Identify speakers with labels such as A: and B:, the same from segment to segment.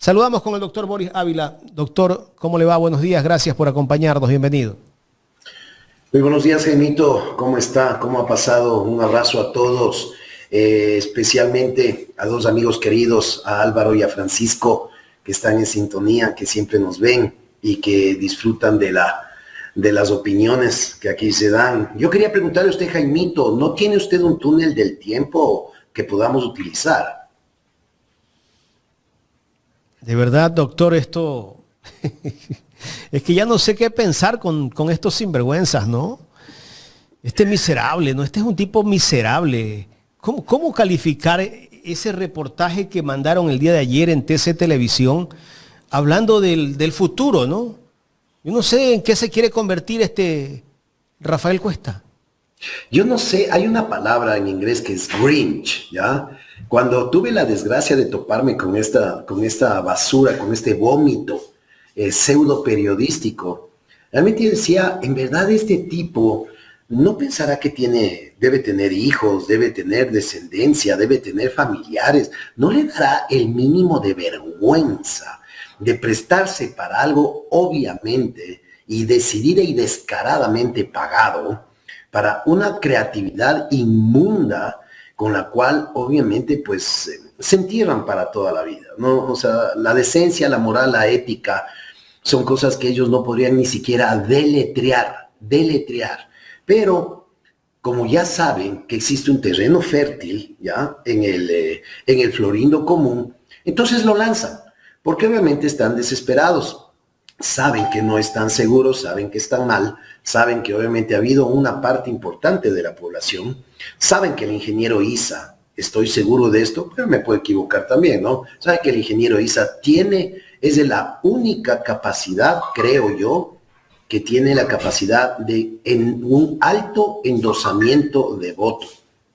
A: Saludamos con el doctor Boris Ávila. Doctor, ¿cómo le va? Buenos días, gracias por acompañarnos, bienvenido.
B: Muy buenos días, Jaimito. ¿Cómo está? ¿Cómo ha pasado? Un abrazo a todos, especialmente a dos amigos queridos, a Álvaro y a Francisco, que están en sintonía, que siempre nos ven y que disfrutan de las opiniones que aquí se dan. Yo quería preguntarle a usted, Jaimito, ¿no tiene usted un túnel del tiempo que podamos utilizar?
A: De verdad, doctor, esto... es que ya no sé qué pensar con estos sinvergüenzas, ¿no? Este miserable, ¿no? Este es un tipo miserable. ¿Cómo calificar ese reportaje que mandaron el día de ayer en TC Televisión hablando del futuro, ¿no? Yo no sé en qué se quiere convertir este Rafael Cuesta.
B: Yo no sé, hay una palabra en inglés que es Grinch, ¿ya? Cuando tuve la desgracia de toparme con esta basura, con este vómito pseudo periodístico, realmente decía, en verdad este tipo no pensará que debe tener hijos, debe tener descendencia, debe tener familiares, no le dará el mínimo de vergüenza de prestarse para algo obviamente y decidida y descaradamente pagado para una creatividad inmunda con la cual obviamente pues se entierran para toda la vida, ¿no? O sea, la decencia, la moral, la ética son cosas que ellos no podrían ni siquiera deletrear. Pero como ya saben que existe un terreno fértil, ¿ya? En el Florindo Común, entonces lo lanzan, porque obviamente están desesperados. Saben que no están seguros, saben que están mal, saben que obviamente ha habido una parte importante de la población, saben que el ingeniero Isa, estoy seguro de esto, pero me puedo equivocar también, ¿no? Saben que el ingeniero Isa es de la única capacidad, creo yo, que tiene la capacidad de en un alto endosamiento de voto.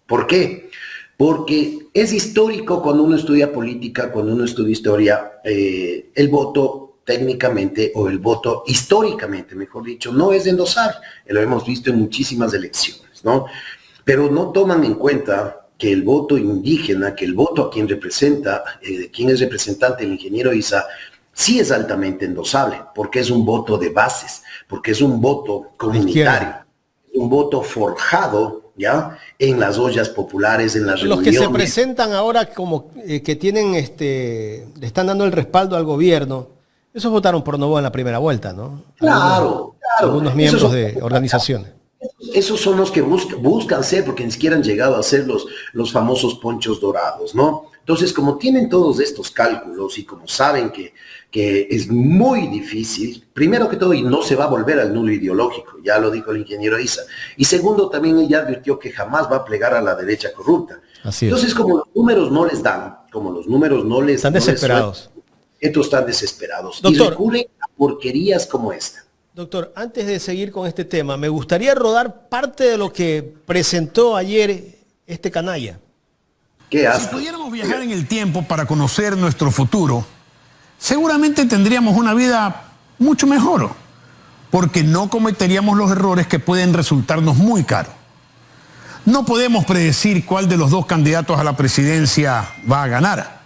B: ¿Por qué? Porque es histórico cuando uno estudia política, cuando uno estudia historia, el voto técnicamente, o el voto históricamente, mejor dicho, no es de endosar. Lo hemos visto en muchísimas elecciones, ¿no? Pero no toman en cuenta que el voto indígena, que el voto a quien representa, quien es representante del ingeniero Isa, sí es altamente endosable, porque es un voto de bases, porque es un voto comunitario, un voto forjado, ¿ya? En las ollas populares, en las reuniones.
A: Los que se presentan ahora como que tienen, le están dando el respaldo al gobierno, esos votaron por Noboa en la primera vuelta, ¿no?
B: Claro.
A: Algunos miembros de organizaciones.
B: Esos son los que buscan ser, porque ni siquiera han llegado a ser los famosos ponchos dorados, ¿no? Entonces, como tienen todos estos cálculos y como saben que es muy difícil, primero que todo, y no se va a volver al nulo ideológico, ya lo dijo el ingeniero Isa. Y segundo, también él ya advirtió que jamás va a plegar a la derecha corrupta.
A: Así es.
B: Entonces, como los números no les dan, como los números no les...
A: Están desesperados.
B: Estos están desesperados.
A: Doctor,
B: y recurren a porquerías como esta.
A: Doctor, antes de seguir con este tema, me gustaría rodar parte de lo que presentó ayer este canalla.
B: ¿Qué asco?
C: Si pudiéramos viajar en el tiempo para conocer nuestro futuro, seguramente tendríamos una vida mucho mejor, porque no cometeríamos los errores que pueden resultarnos muy caros. No podemos predecir cuál de los dos candidatos a la presidencia va a ganar,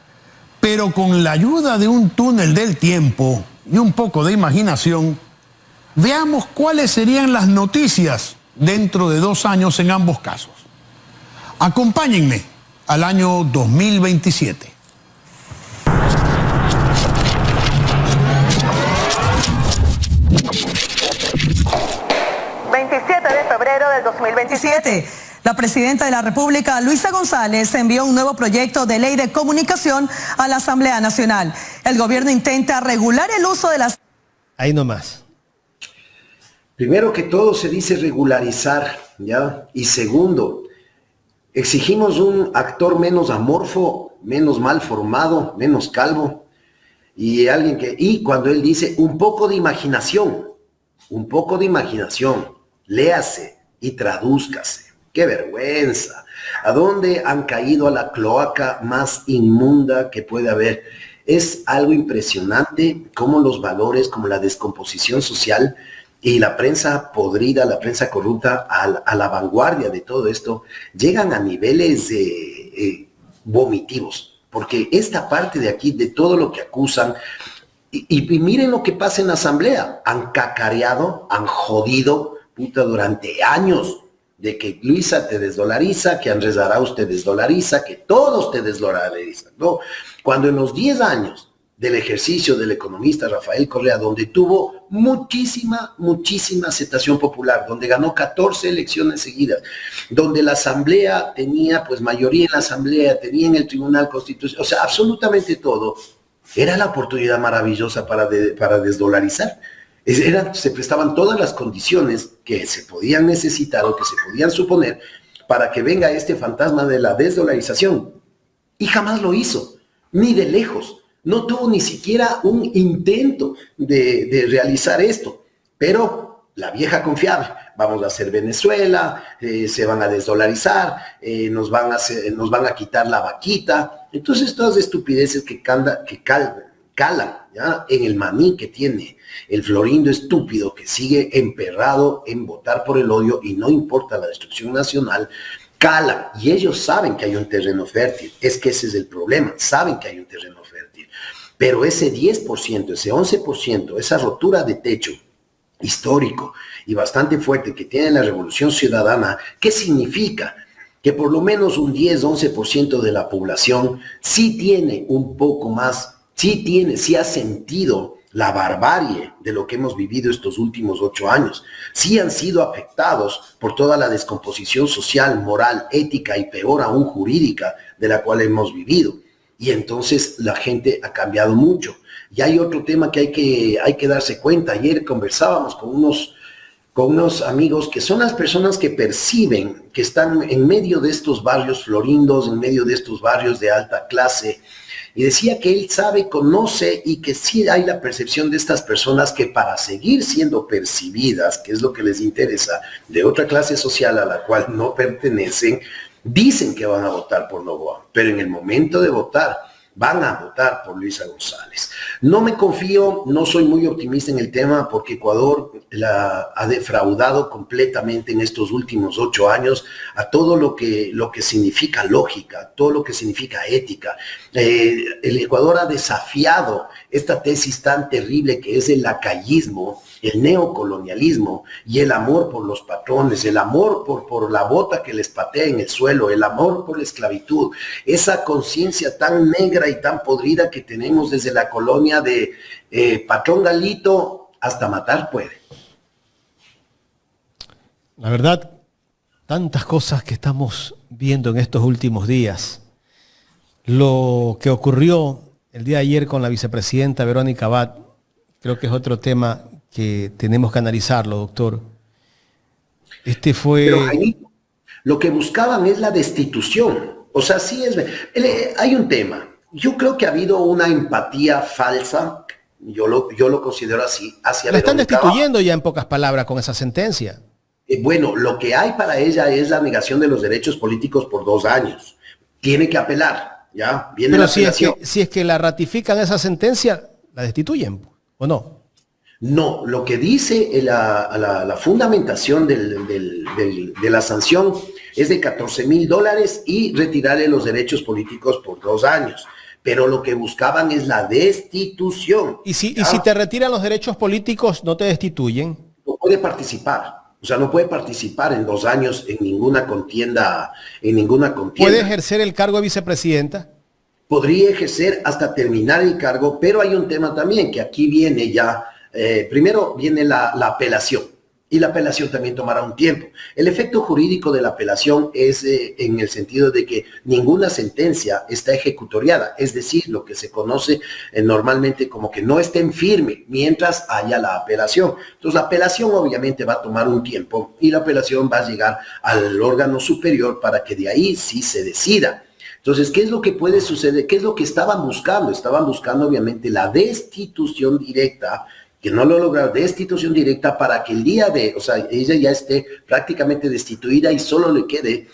C: pero con la ayuda de un túnel del tiempo y un poco de imaginación, veamos cuáles serían las noticias dentro de 2 años en ambos casos. Acompáñenme al año 2027.
D: De febrero del 2027. La presidenta de la República, Luisa González, envió un nuevo proyecto de ley de comunicación a la Asamblea Nacional. El gobierno intenta regular el uso de las...
A: Ahí nomás.
B: Primero que todo se dice regularizar, ¿ya? Y segundo, exigimos un actor menos amorfo, menos mal formado, menos calvo, y cuando él dice un poco de imaginación, léase y tradúzcase. ¡Qué vergüenza! ¿A dónde han caído a la cloaca más inmunda que puede haber? Es algo impresionante cómo los valores, como la descomposición social y la prensa podrida, la prensa corrupta, a la vanguardia de todo esto, llegan a niveles vomitivos. porque esta parte de aquí, de todo lo que acusan, y miren lo que pasa en la asamblea, han cacareado, han jodido, puta, durante años, de que Luisa te desdolariza, que Andrés Arauz te desdolariza, que todos te desdolarizan, ¿no? Cuando en los 10 años del ejercicio del economista Rafael Correa, donde tuvo muchísima aceptación popular, donde ganó 14 elecciones seguidas, donde la asamblea tenía pues mayoría en la asamblea, tenía en el Tribunal Constitucional, o sea, absolutamente todo, era la oportunidad maravillosa para desdolarizar. Se prestaban todas las condiciones que se podían necesitar o que se podían suponer para que venga este fantasma de la desdolarización. Y jamás lo hizo, ni de lejos. No tuvo ni siquiera un intento de realizar esto. Pero la vieja confiable, vamos a hacer Venezuela, se van a desdolarizar, nos van a quitar la vaquita. Entonces todas estupideces que calan, ¿ya? En el maní que tiene el florindo estúpido que sigue emperrado en votar por el odio y no importa la destrucción nacional, calan. Y ellos saben que hay un terreno fértil. Es que ese es el problema. Saben que hay un terreno fértil. Pero ese 10%, ese 11%, esa rotura de techo histórico y bastante fuerte que tiene la Revolución Ciudadana, ¿qué significa? Que por lo menos un 10-11% de la población sí tiene un poco más, sí ha sentido la barbarie de lo que hemos vivido estos últimos 8 años. Sí han sido afectados por toda la descomposición social, moral, ética y peor aún jurídica de la cual hemos vivido. Y entonces la gente ha cambiado mucho. Y hay otro tema que hay que darse cuenta. Ayer conversábamos con unos amigos que son las personas que perciben que están en medio de estos barrios florindos, en medio de estos barrios de alta clase, y decía que él sabe, conoce y que sí hay la percepción de estas personas que para seguir siendo percibidas, que es lo que les interesa, de otra clase social a la cual no pertenecen, dicen que van a votar por Noboa, pero en el momento de votar, van a votar por Luisa González. No me confío, no soy muy optimista en el tema porque Ecuador ha defraudado completamente en estos últimos 8 años a todo lo que significa lógica, todo lo que significa ética. El Ecuador ha desafiado esta tesis tan terrible que es el lacayismo, el neocolonialismo y el amor por los patrones, el amor por la bota que les patea en el suelo, el amor por la esclavitud, esa conciencia tan negra y tan podrida que tenemos desde la colonia de patrón Galito hasta matar puede.
A: La verdad, tantas cosas que estamos viendo en estos últimos días. Lo que ocurrió el día de ayer con la vicepresidenta Verónica Abad, creo que es otro tema que tenemos que analizarlo, doctor.
B: Pero, Jaimito, lo que buscaban es la destitución. O sea, sí hay un tema. Yo creo que ha habido una empatía falsa, yo lo considero así, hacia
A: la están
B: Verónica
A: destituyendo ya en pocas palabras con esa sentencia.
B: Bueno, lo que hay para ella es la negación de los derechos políticos por 2 años. Tiene que apelar, ¿ya? Viene
A: Pero
B: la apelación.
A: si es que la ratifican esa sentencia, ¿la destituyen o no?
B: No, lo que dice la fundamentación de la sanción es de $14,000 y retirarle los derechos políticos por 2 años. Pero lo que buscaban es la destitución.
A: ¿Y si te retiran los derechos políticos, no te destituyen?
B: No puede participar. O sea, no puede participar en 2 años en ninguna contienda.
A: ¿Puede ejercer el cargo de vicepresidenta?
B: Podría ejercer hasta terminar el cargo, pero hay un tema también que aquí viene ya. Primero viene la apelación y la apelación también tomará un tiempo. El efecto jurídico de la apelación es en el sentido de que ninguna sentencia está ejecutoriada, es decir, lo que se conoce normalmente como que no está en firme mientras haya la apelación. Entonces la apelación obviamente va a tomar un tiempo y la apelación va a llegar al órgano superior para que de ahí sí se decida. Entonces, ¿qué es lo que puede suceder? ¿Qué es lo que estaban buscando? Estaban buscando obviamente la destitución directa, que no lo lograron, destitución directa para que el día o sea, ella ya esté prácticamente destituida y solo le quede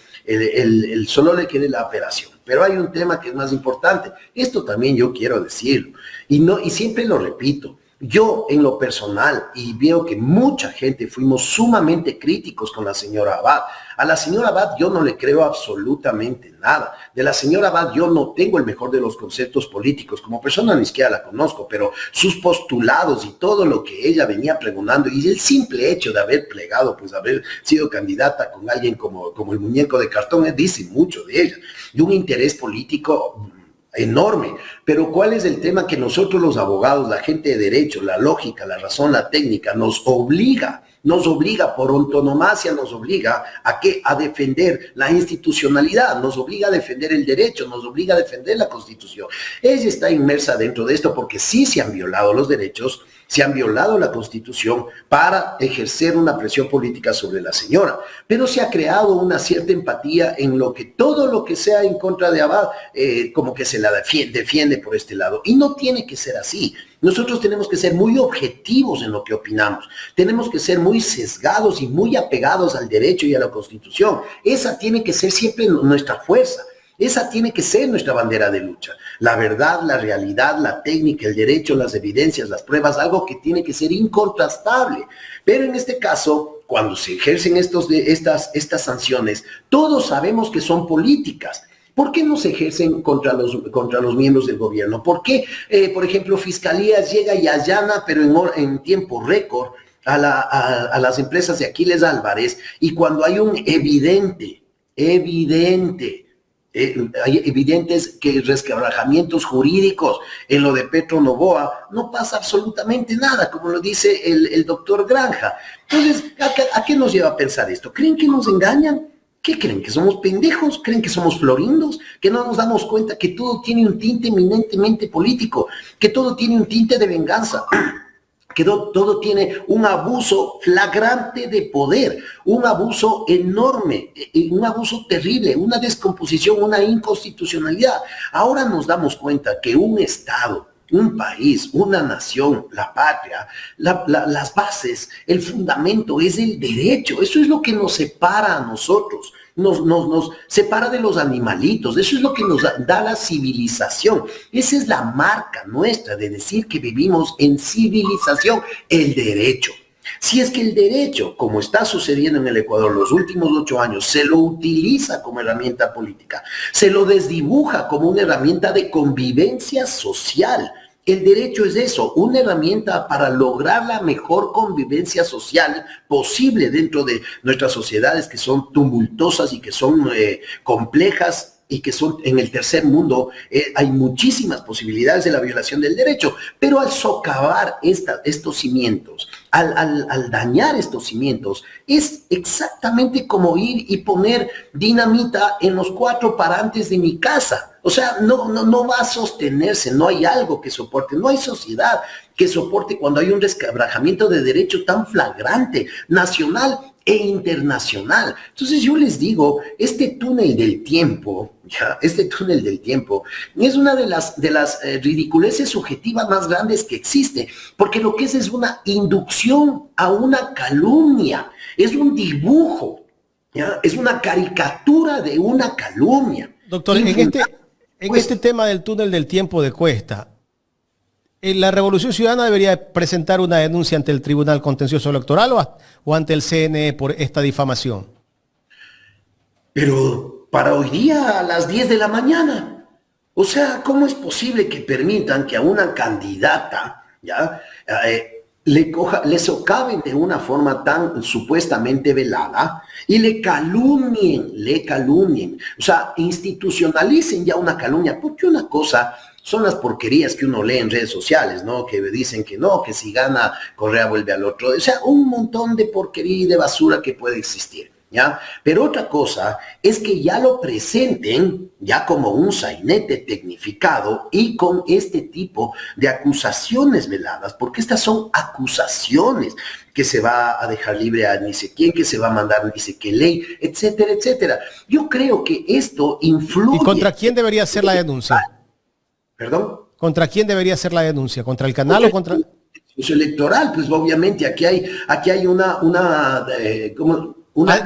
B: solo le quede la apelación. Pero hay un tema que es más importante. Esto también yo quiero decirlo. Y siempre lo repito. Yo en lo personal, y veo que mucha gente fuimos sumamente críticos con la señora Abad. A la señora Abad yo no le creo absolutamente nada. De la señora Abad yo no tengo el mejor de los conceptos políticos. Como persona ni siquiera la conozco, pero sus postulados y todo lo que ella venía pregonando y el simple hecho de haber plegado, pues haber sido candidata con alguien como el muñeco de cartón, dice mucho de ella. Y un interés político enorme, pero ¿cuál es el tema? Que nosotros los abogados, la gente de derecho, la lógica, la razón, la técnica, nos obliga por antonomasia, nos obliga a qué? A defender la institucionalidad, nos obliga a defender el derecho, nos obliga a defender la Constitución. Ella está inmersa dentro de esto porque sí se han violado los derechos, se han violado la Constitución para ejercer una presión política sobre la señora, pero se ha creado una cierta empatía en lo que todo lo que sea en contra de Abad, como que se la defiende por este lado, y no tiene que ser así. Nosotros tenemos que ser muy objetivos en lo que opinamos, tenemos que ser muy sesgados y muy apegados al derecho y a la Constitución. Esa tiene que ser siempre nuestra fuerza. Esa tiene que ser nuestra bandera de lucha. La verdad, la realidad, la técnica, el derecho, las evidencias, las pruebas, algo que tiene que ser incontrastable. Pero en este caso, cuando se ejercen estas sanciones, todos sabemos que son políticas. ¿Por qué no se ejercen contra los miembros del gobierno? ¿Por qué, por ejemplo, Fiscalía llega y allana, pero en tiempo récord, a las empresas de Aquiles Álvarez, y cuando hay un hay evidentes que resquebrajamientos jurídicos en lo de Petro Noboa, no pasa absolutamente nada, como lo dice el doctor Granja? Entonces, ¿a qué nos lleva a pensar esto? ¿Creen que nos engañan? ¿Qué creen? ¿Que somos pendejos? ¿Creen que somos florindos? ¿Que no nos damos cuenta que todo tiene un tinte eminentemente político? ¿Que todo tiene un tinte de venganza? Que todo tiene un abuso flagrante de poder, un abuso enorme, un abuso terrible, una descomposición, una inconstitucionalidad. Ahora nos damos cuenta que un Estado, un país, una nación, la patria, las bases, el fundamento es el derecho. Eso es lo que nos separa a nosotros, nos separa de los animalitos. Eso es lo que nos da la civilización. Esa es la marca nuestra de decir que vivimos en civilización, el derecho. Si es que el derecho, como está sucediendo en el Ecuador los últimos 8 años, se lo utiliza como herramienta política, se lo desdibuja como una herramienta de convivencia social. El derecho es eso, una herramienta para lograr la mejor convivencia social posible dentro de nuestras sociedades que son tumultuosas y que son complejas, y que son en el tercer mundo, hay muchísimas posibilidades de la violación del derecho, pero al socavar estos cimientos, al dañar estos cimientos, es exactamente como ir y poner dinamita en los 4 parantes de mi casa. O sea, no va a sostenerse, no hay algo que soporte, no hay sociedad que soporte cuando hay un resquebrajamiento de derecho tan flagrante, nacional e internacional. Entonces yo les digo, este túnel del tiempo es una de las ridiculeces subjetivas más grandes que existe, porque lo que es una inducción a una calumnia, es un dibujo, ¿ya? Es una caricatura de una calumnia.
A: Doctor, en este tema del túnel del tiempo de Cuesta, ¿la Revolución Ciudadana debería presentar una denuncia ante el Tribunal Contencioso Electoral o ante el CNE por esta difamación?
B: Pero para hoy día a las 10 de la mañana. O sea, ¿cómo es posible que permitan que a una candidata, ¿ya? Le socaven de una forma tan supuestamente velada y le calumnien? O sea, institucionalicen ya una calumnia, porque una cosa son las porquerías que uno lee en redes sociales, ¿no? Que dicen que no, que si gana Correa vuelve al otro. O sea, un montón de porquería y de basura que puede existir, ¿ya? Pero otra cosa es que ya lo presenten ya como un sainete tecnificado y con este tipo de acusaciones veladas, porque estas son acusaciones, que se va a dejar libre a ni sé quién, que se va a mandar ni sé qué ley, etcétera, etcétera. Yo creo que esto influye...
A: ¿Y contra quién debería ser la denuncia?
B: ¿Perdón?
A: ¿Contra quién debería ser la denuncia? ¿Contra el canal o contra...?
B: Electoral, pues obviamente aquí hay una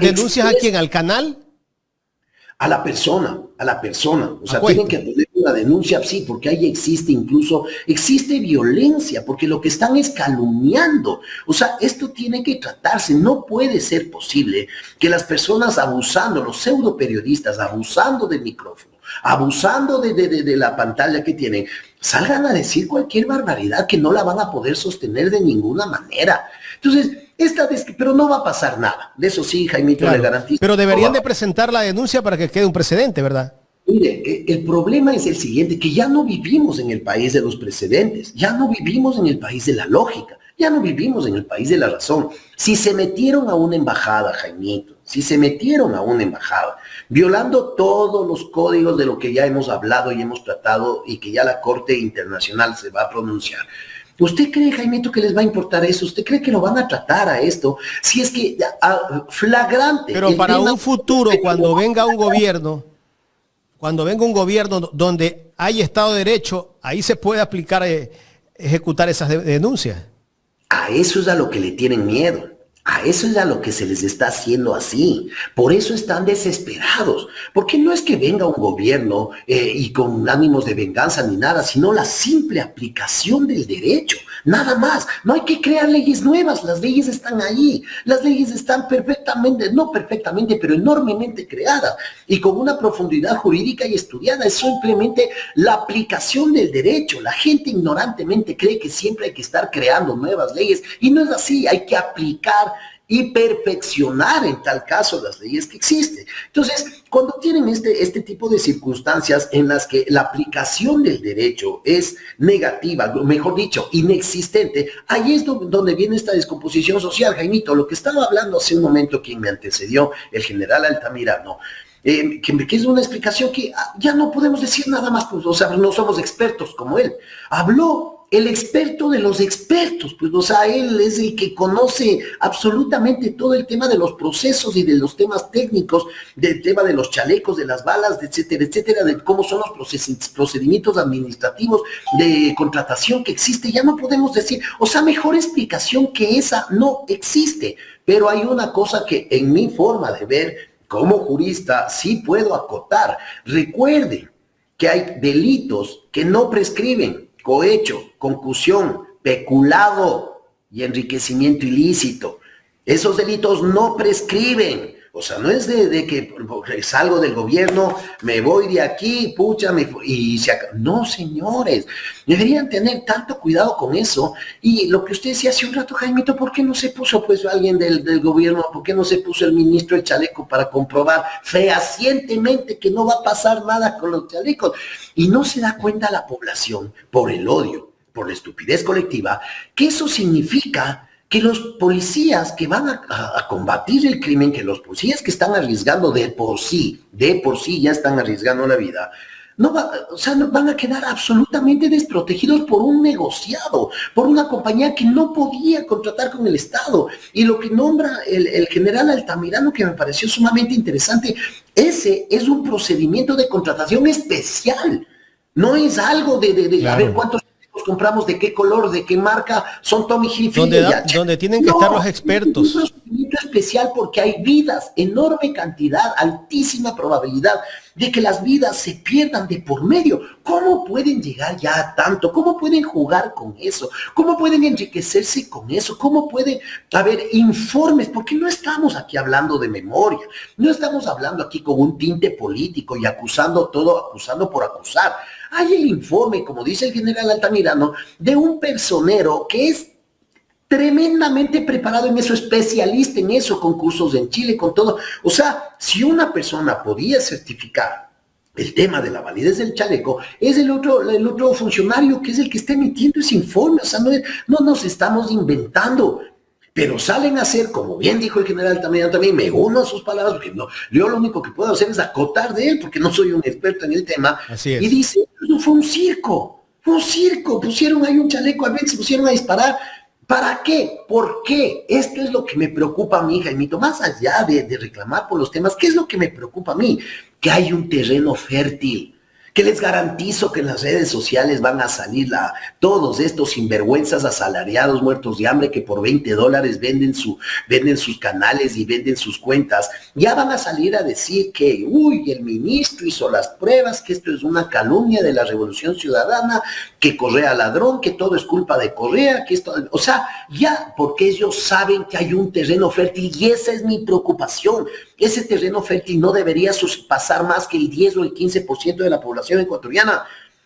A: ¿Denuncias a quién? ¿Al canal?
B: a la persona. O sea,
A: Apuesto.
B: tienen que poner una denuncia, sí, porque ahí existe violencia, porque lo que están es calumniando. O sea, esto tiene que tratarse. No puede ser posible que las personas abusando, los pseudo periodistas, abusando del micrófono, abusando de la pantalla que tienen, salgan a decir cualquier barbaridad que no la van a poder sostener de ninguna manera. Entonces, pero no va a pasar nada. De eso sí, Jaimito,
A: Claro.
B: le garantizo.
A: Pero deberían
B: No va-
A: de presentar la denuncia para que quede un precedente, ¿verdad?
B: Mire, el problema es el siguiente, que ya no vivimos en el país de los precedentes, ya no vivimos en el país de la lógica, ya no vivimos en el país de la razón. Si se metieron a una embajada, Jaimito, violando todos los códigos de lo que ya hemos hablado y hemos tratado y que ya la Corte Internacional se va a pronunciar, ¿usted cree, Jaimito, que les va a importar eso? ¿Usted cree que lo van a tratar a esto? Si es que flagrante.
A: Pero para un futuro, cuando venga un gobierno donde hay Estado de Derecho, ahí se puede aplicar, ejecutar esas denuncias.
B: A eso es a lo que le tienen miedo. A eso es a lo que se les está haciendo así. Por eso están desesperados. Porque no es que venga un gobierno y con ánimos de venganza ni nada, sino la simple aplicación del derecho. Nada más. No hay que crear leyes nuevas. Las leyes están ahí. Las leyes están no perfectamente, pero enormemente creadas. Y con una profundidad jurídica y estudiada. Es simplemente la aplicación del derecho. La gente ignorantemente cree que siempre hay que estar creando nuevas leyes. Y no es así. Hay que aplicar y perfeccionar en tal caso las leyes que existen. Entonces, cuando tienen este tipo de circunstancias en las que la aplicación del derecho es negativa, mejor dicho, inexistente, ahí es donde viene esta descomposición social, Jaimito. Lo que estaba hablando hace un momento quien me antecedió, el general Altamirano, que es una explicación que ya no podemos decir nada más, pues, o sea, no somos expertos como él. Habló el experto de los expertos, pues, o sea, él es el que conoce absolutamente todo el tema de los procesos y de los temas técnicos, del tema de los chalecos, de las balas, etcétera, de cómo son los procedimientos administrativos de contratación que existe. Ya no podemos decir, o sea, mejor explicación que esa no existe. Pero hay una cosa que en mi forma de ver, como jurista, sí puedo acotar. Recuerden que hay delitos que no prescriben: cohecho, concusión, peculado y enriquecimiento ilícito. Esos delitos no prescriben. O sea, no es de que salgo del gobierno, me voy de aquí, pucha, y se acaba. No, señores, deberían tener tanto cuidado con eso. Y lo que usted decía hace un rato, Jaimito, ¿por qué no se puso pues alguien del gobierno? ¿Por qué no se puso el ministro el chaleco para comprobar fehacientemente que no va a pasar nada con los chalecos? Y no se da cuenta la población, por el odio, por la estupidez colectiva, que eso significa que los policías que van a combatir el crimen, que los policías que están arriesgando de por sí ya están arriesgando la vida, no van a quedar absolutamente desprotegidos por un negociado, por una compañía que no podía contratar con el Estado. Y lo que nombra el general Altamirano, que me pareció sumamente interesante, ese es un procedimiento de contratación especial. No es algo de claro, a ver cuántos compramos, de qué color, de qué marca, son Tommy Hilfiger.
A: Donde tienen que estar los expertos.
B: Es un procedimiento especial porque hay vidas, enorme cantidad, altísima probabilidad de que las vidas se pierdan de por medio. ¿Cómo pueden llegar ya a tanto? ¿Cómo pueden jugar con eso? ¿Cómo pueden enriquecerse con eso? ¿Cómo pueden haber informes? Porque no estamos aquí hablando de memoria, no estamos hablando aquí con un tinte político y acusando por acusar. Hay el informe, como dice el general Altamirano, de un personero que es tremendamente preparado en eso, especialista en eso, con cursos en Chile, con todo. O sea, si una persona podía certificar el tema de la validez del chaleco, es el otro funcionario que es el que está emitiendo ese informe. O sea, no nos estamos inventando. Pero salen a hacer, como bien dijo el general también me uno a sus palabras, porque no, yo lo único que puedo hacer es acotar de él, porque no soy un experto en el tema.
A: Así es.
B: Y dice, no fue un circo, pusieron ahí un chaleco, a ver, se pusieron a disparar. ¿Para qué? ¿Por qué? Esto es lo que me preocupa a mí, Jaimito, más allá de reclamar por los temas. ¿Qué es lo que me preocupa a mí? Que hay un terreno fértil, que les garantizo que en las redes sociales van a salir todos estos sinvergüenzas asalariados muertos de hambre que por $20 venden sus canales y venden sus cuentas. Ya van a salir a decir que, el ministro hizo las pruebas, que esto es una calumnia de la Revolución Ciudadana, que Correa ladrón, que todo es culpa de Correa, que esto, o sea, ya, porque ellos saben que hay un terreno fértil y esa es mi preocupación. Ese terreno fértil no debería pasar más que el 10 o el 15% de la población ecuatoriana,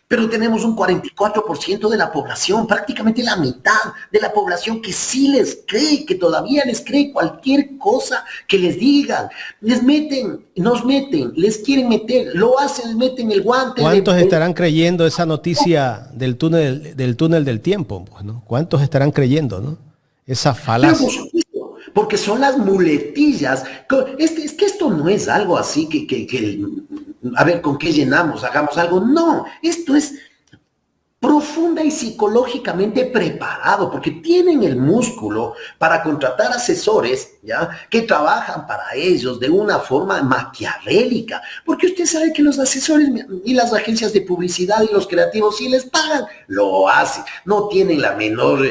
B: pero tenemos un 44% de la población, prácticamente la mitad de la población que sí les cree, que todavía les cree cualquier cosa que les digan. Les les quieren meter, lo hacen, les meten el guante.
A: ¿Cuántos estarán creyendo esa noticia del túnel del tiempo? Pues, ¿no? ¿Cuántos estarán creyendo, no? Esa falacia.
B: Porque son las muletillas. Es que esto no es algo así a ver, ¿con qué llenamos? Hagamos algo. No, esto es profunda y psicológicamente preparado, porque tienen el músculo para contratar asesores, ¿ya? Que trabajan para ellos de una forma maquiavélica, porque usted sabe que los asesores y las agencias de publicidad y los creativos, si les pagan, lo hacen, no tienen la menor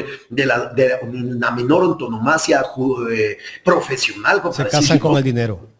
B: antonomasia profesional.
A: Se casan con el dinero.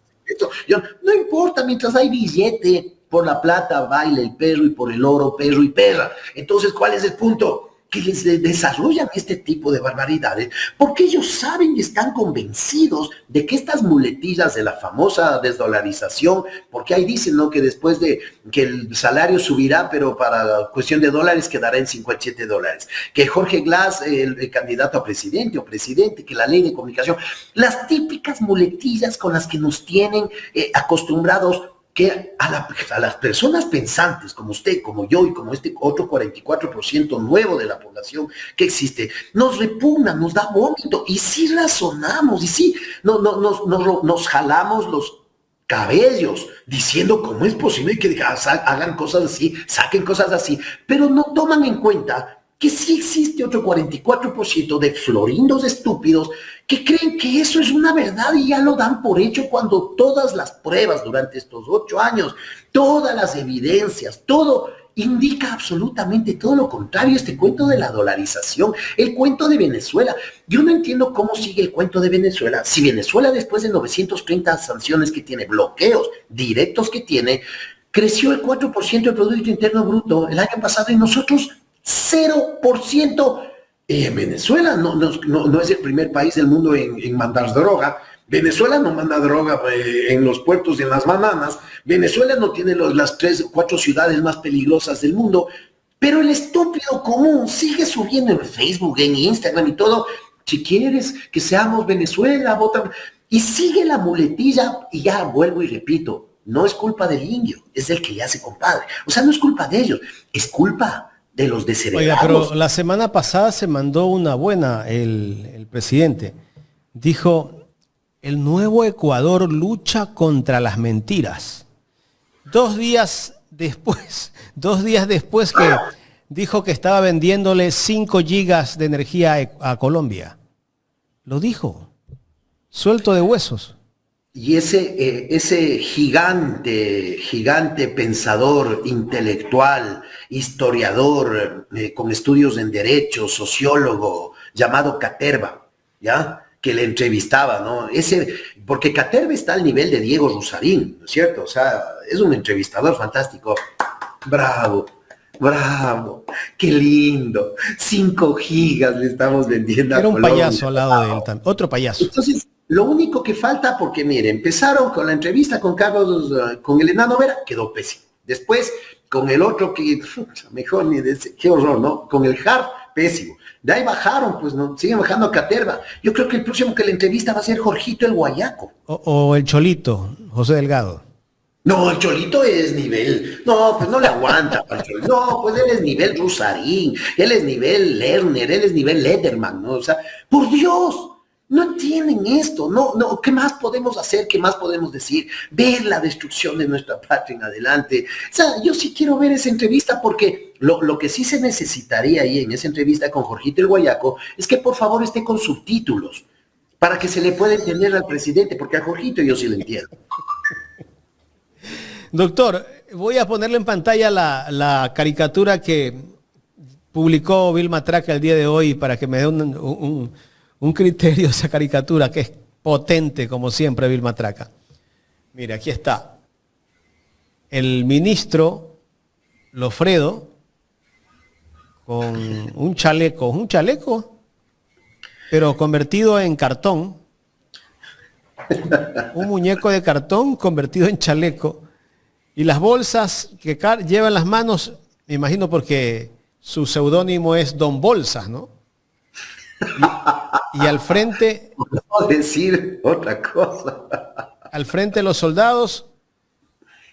B: No importa, mientras hay billete, por la plata baila el perro y por el oro perro y perra. Entonces, ¿cuál es el punto? Que les desarrollan este tipo de barbaridades porque ellos saben y están convencidos de que estas muletillas de la famosa desdolarización, porque ahí dicen, ¿no?, que después de que el salario subirá, pero para la cuestión de dólares quedará en $57, que Jorge Glass, el candidato a presidente o presidente, que la ley de comunicación, las típicas muletillas con las que nos tienen acostumbrados, que a las personas pensantes como usted, como yo y como este otro 44% nuevo de la población que existe, nos repugna, nos da vómito, y sí razonamos, y sí nos jalamos los cabellos diciendo cómo es posible que hagan cosas así, saquen cosas así, pero no toman en cuenta que sí existe otro 44% de florindos estúpidos que creen que eso es una verdad y ya lo dan por hecho, cuando todas las pruebas durante estos 8 años, todas las evidencias, todo indica absolutamente todo lo contrario. Este cuento de la dolarización, el cuento de Venezuela. Yo no entiendo cómo sigue el cuento de Venezuela. Si Venezuela, después de 930 sanciones que tiene, bloqueos directos que tiene, creció el 4% del Producto Interno Bruto el año pasado y nosotros 0%. Venezuela no es el primer país del mundo en mandar droga. Venezuela no manda droga en los puertos y en las bananas. Venezuela no tiene las 3 o 4 ciudades más peligrosas del mundo. Pero el estúpido común sigue subiendo en Facebook, en Instagram y todo. Si quieres que seamos Venezuela, vota. Y sigue la muletilla, y ya vuelvo y repito, no es culpa del indio, es del que le hace compadre. O sea, no es culpa de ellos, es culpa de los desheredados.
A: Oiga, pero la semana pasada se mandó una buena el presidente. Dijo, el nuevo Ecuador lucha contra las mentiras. 2 días después que dijo que estaba vendiéndole 5 gigas de energía a Colombia. Lo dijo, suelto de huesos.
B: Y ese gigante pensador, intelectual, historiador, con estudios en derecho, sociólogo, llamado Caterva, ¿ya?, que le entrevistaba, ¿no? Porque Caterva está al nivel de Diego Rusarín, ¿no es cierto? O sea, es un entrevistador fantástico. Bravo, qué lindo. 5 gigas le estamos vendiendo a Colombia.
A: Era un payaso al lado de él también, otro payaso.
B: Entonces, lo único que falta, porque mire, empezaron con la entrevista con con el enano Vera, quedó pésimo. Después, con el otro que, mejor ni decir, qué horror, ¿no? Con el Hart, pésimo. De ahí bajaron, pues, ¿no? Siguen bajando a Caterva. Yo creo que el próximo que la entrevista va a ser Jorgito el Guayaco.
A: O el Cholito, José Delgado.
B: No, el Cholito es nivel, no, pues no le aguanta. No, pues él es nivel Rusarín, él es nivel Lerner, él es nivel Lederman, ¿no? O sea, por Dios. No entienden esto, no, ¿qué más podemos hacer? ¿Qué más podemos decir? Ver la destrucción de nuestra patria en adelante. O sea, yo sí quiero ver esa entrevista, porque lo que sí se necesitaría ahí en esa entrevista con Jorgito el Guayaco es que por favor esté con subtítulos, para que se le pueda entender al presidente, porque a Jorgito yo sí le entiendo.
A: Doctor, voy a ponerle en pantalla la caricatura que publicó Bill Matraca el día de hoy para que me dé un criterio esa caricatura, que es potente como siempre Bill Matraca. Mire, aquí está. El ministro Lofredo con un chaleco, pero convertido en cartón. Un muñeco de cartón convertido en chaleco. Y las bolsas que lleva en las manos, me imagino porque su seudónimo es Don Bolsas, ¿no? Y al frente...
B: No decir otra cosa.
A: Al frente los soldados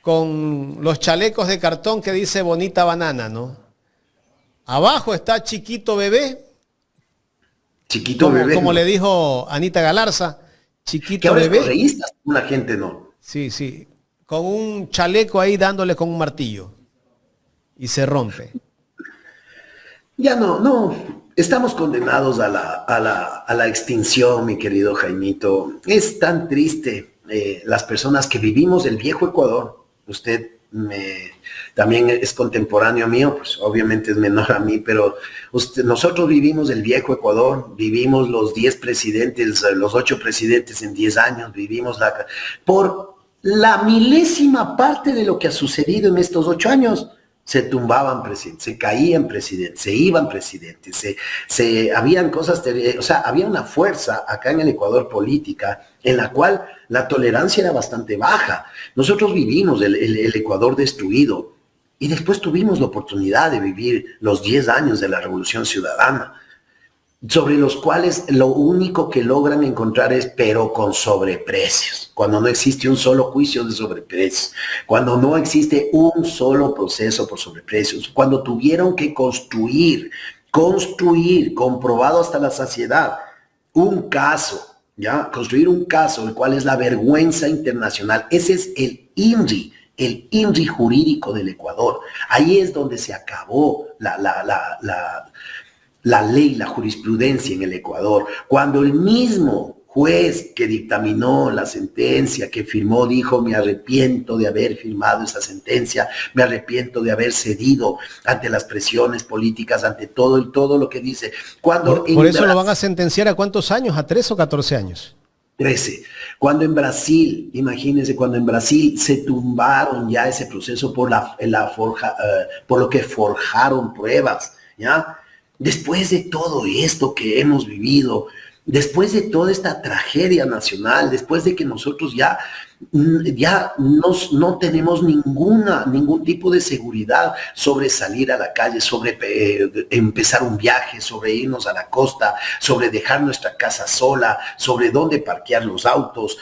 A: con los chalecos de cartón que dice bonita banana, ¿no? Abajo está Chiquito Bebé.
B: Chiquito Bebé.
A: Como le dijo Anita Galarza, Chiquito
B: que ahora
A: Bebé.
B: Es correísta, una gente no.
A: Sí, sí. Con un chaleco ahí dándole con un martillo. Y se rompe.
B: Ya no. Estamos condenados a la extinción, mi querido Jaimito. Es tan triste las personas que vivimos el viejo Ecuador. Usted también es contemporáneo mío, pues obviamente es menor a mí, pero nosotros vivimos el viejo Ecuador, vivimos los 10 presidentes, los 8 presidentes en 10 años, vivimos por la milésima parte de lo que ha sucedido en estos 8 años. Se tumbaban presidentes, se caían presidentes, se iban presidentes, habían cosas, o sea, había una fuerza acá en el Ecuador política en la cual la tolerancia era bastante baja. Nosotros vivimos el Ecuador destruido y después tuvimos la oportunidad de vivir los 10 años de la Revolución Ciudadana, sobre los cuales lo único que logran encontrar es pero con sobreprecios, cuando no existe un solo juicio de sobreprecios, cuando no existe un solo proceso por sobreprecios, cuando tuvieron que construir, comprobado hasta la saciedad, un caso, ¿ya? Construir un caso, el cual es la vergüenza internacional. Ese es el INRI jurídico del Ecuador. Ahí es donde se acabó la ley, la jurisprudencia en el Ecuador, cuando el mismo juez que dictaminó la sentencia, que firmó, dijo, me arrepiento de haber firmado esa sentencia, me arrepiento de haber cedido ante las presiones políticas, ante todo lo que dice. Cuando
A: por eso lo van a sentenciar ¿a cuántos años? ¿A 3 o 14 años?
B: 13. Cuando en Brasil, imagínense, cuando en Brasil se tumbaron ya ese proceso por lo que forjaron pruebas, ¿ya? Después de todo esto que hemos vivido, después de toda esta tragedia nacional, después de que nosotros ya no tenemos ningún tipo de seguridad sobre salir a la calle, sobre empezar un viaje, sobre irnos a la costa, sobre dejar nuestra casa sola, sobre dónde parquear los autos,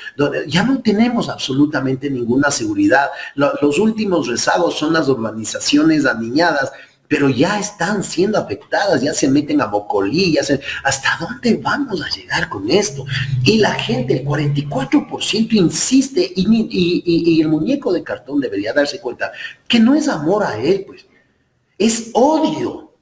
B: ya no tenemos absolutamente ninguna seguridad. Los últimos rezagos son las urbanizaciones aniñadas, pero ya están siendo afectadas, ya se meten a Mocolí, ¿hasta dónde vamos a llegar con esto? Y la gente, el 44% insiste, y el muñeco de cartón debería darse cuenta que no es amor a él, pues, es odio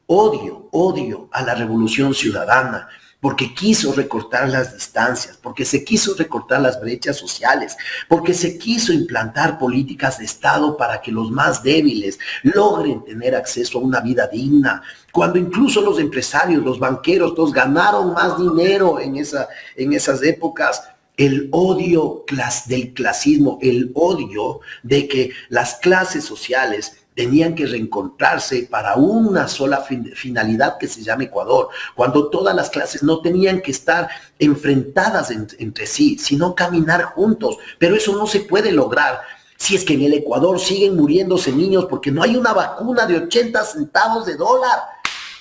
B: a la Revolución Ciudadana, porque quiso recortar las distancias, porque se quiso recortar las brechas sociales, porque se quiso implantar políticas de Estado para que los más débiles logren tener acceso a una vida digna, cuando incluso los empresarios, los banqueros, todos ganaron más dinero en esas épocas. El odio del clasismo, el odio de que las clases sociales tenían que reencontrarse para una sola finalidad que se llama Ecuador, cuando todas las clases no tenían que estar enfrentadas entre sí, sino caminar juntos. Pero eso no se puede lograr si es que en el Ecuador siguen muriéndose niños porque no hay una vacuna de 80 centavos de dólar.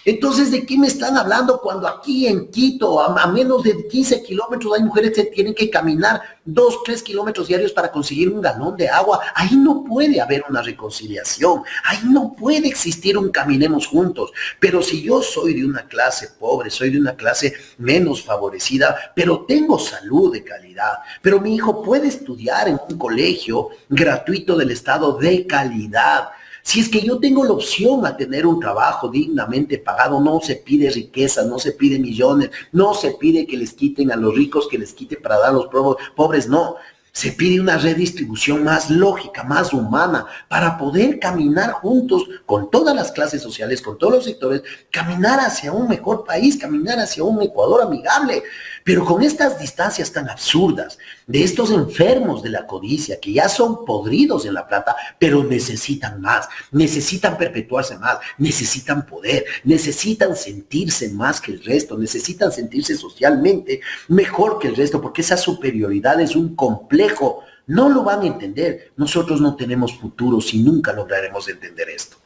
B: Entonces, ¿de qué me están hablando cuando aquí en Quito, a menos de 15 kilómetros, hay mujeres que tienen que caminar 2, 3 kilómetros diarios para conseguir un galón de agua? Ahí no puede haber una reconciliación, ahí no puede existir un caminemos juntos. Pero si yo soy de una clase pobre, soy de una clase menos favorecida, pero tengo salud de calidad, pero mi hijo puede estudiar en un colegio gratuito del Estado de calidad. Si es que yo tengo la opción a tener un trabajo dignamente pagado, no se pide riqueza, no se pide millones, no se pide que les quiten a los ricos, que les quiten para dar a los pobres, no. Se pide una redistribución más lógica, más humana, para poder caminar juntos con todas las clases sociales, con todos los sectores, caminar hacia un mejor país, caminar hacia un Ecuador amigable. Pero con estas distancias tan absurdas de estos enfermos de la codicia, que ya son podridos en la plata, pero necesitan más, necesitan perpetuarse más, necesitan poder, necesitan sentirse más que el resto, necesitan sentirse socialmente mejor que el resto, porque esa superioridad es un complejo. No lo van a entender. Nosotros no tenemos futuro si nunca lograremos entender esto.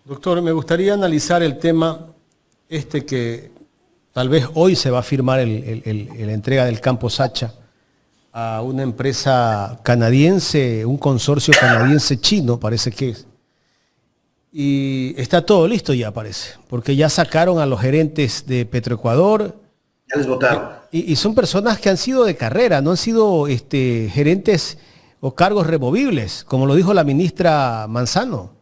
A: Doctor, me gustaría analizar el tema que tal vez hoy se va a firmar la entrega del campo Sacha a una empresa canadiense, un consorcio canadiense-chino, parece que es. Y está todo listo ya, parece, porque ya sacaron a los gerentes de Petroecuador.
B: Ya les votaron.
A: Y son personas que han sido de carrera, no han sido gerentes o cargos removibles, como lo dijo la ministra Manzano.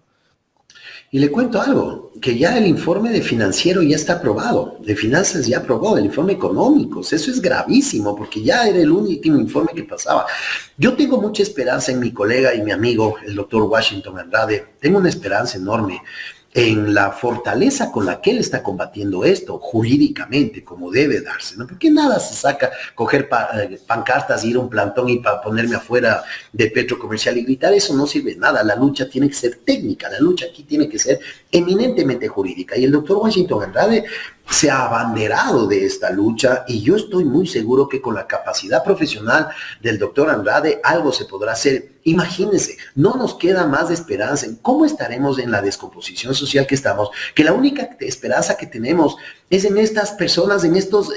B: Y le cuento algo, que ya el informe de financiero ya está aprobado, de finanzas ya aprobó, el informe económico. Eso es gravísimo, porque ya era el último informe que pasaba. Yo tengo mucha esperanza en mi colega y mi amigo, el doctor Washington Andrade. Tengo una esperanza enorme en la fortaleza con la que él está combatiendo esto, jurídicamente, como debe darse, ¿no? Porque nada se saca coger pancartas, ir a un plantón y para ponerme afuera de Petro Comercial y gritar, eso no sirve de nada. La lucha tiene que ser técnica, la lucha aquí tiene que ser eminentemente jurídica. Y el doctor Washington Andrade se ha abanderado de esta lucha y yo estoy muy seguro que con la capacidad profesional del doctor Andrade algo se podrá hacer. Imagínense, no nos queda más esperanza en cómo estaremos en la descomposición social que estamos, que la única esperanza que tenemos es en estas personas, en estos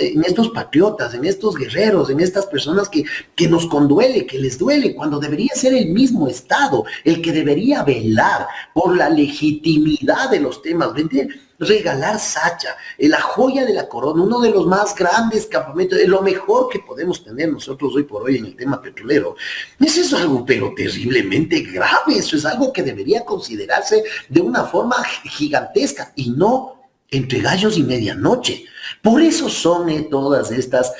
B: patriotas, en estos guerreros, en estas personas que nos conduele, que les duele, cuando debería ser el mismo Estado el que debería velar por la legitimidad de los temas. Regalar Sacha, la joya de la corona, uno de los más grandes campamentos, lo mejor que podemos tener nosotros hoy por hoy en el tema petrolero. Eso es algo pero terriblemente grave, eso es algo que debería considerarse de una forma gigantesca y no entre gallos y medianoche. Por eso son todas estas